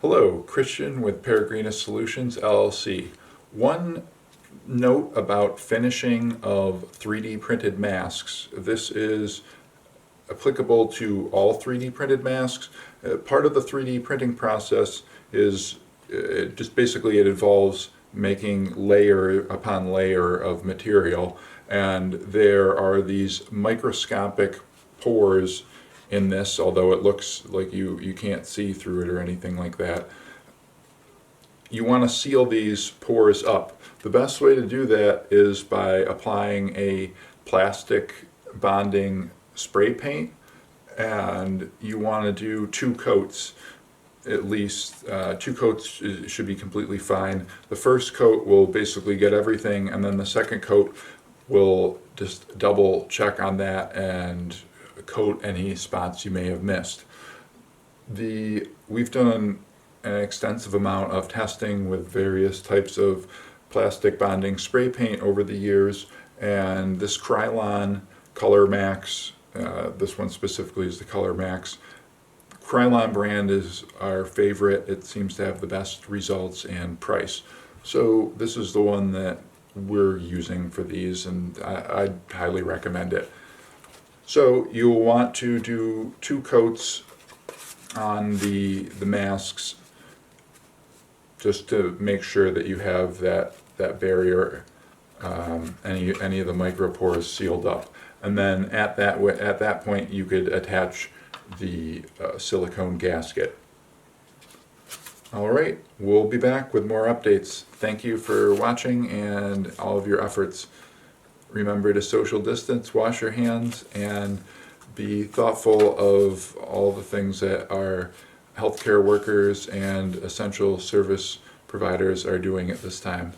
Hello, Christian with Peregrinus Solutions LLC. One note about finishing of 3D printed masks. This is applicable to all 3D printed masks. Part of the 3D printing process is it involves making layer upon layer of material, and there are these microscopic pores in this, although it looks like you can't see through it or anything like that. You want to seal these pores up. The best way to do that is by applying a plastic bonding spray paint, and you want to do 2 coats. At least 2 coats should be completely fine. The first coat will basically get everything, and then the second coat will just double check on that and coat any spots you may have missed. We've done an extensive amount of testing with various types of plastic bonding spray paint over the years, and this Krylon Color Max, this one specifically is the Color Max. Krylon brand is our favorite. It seems to have the best results and price. So this is the one that we're using for these, and I'd highly recommend it. So you'll want to do 2 coats on the masks just to make sure that you have that barrier, any of the micropores sealed up. And then at that point you could attach the silicone gasket. Alright, we'll be back with more updates. Thank you for watching and all of your efforts. Remember to social distance, wash your hands, and be thoughtful of all the things that our healthcare workers and essential service providers are doing at this time.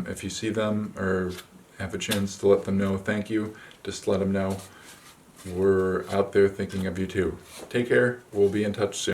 If you see them or have a chance to let them know thank you, just let them know we're out there thinking of you too. Take care. We'll be in touch soon.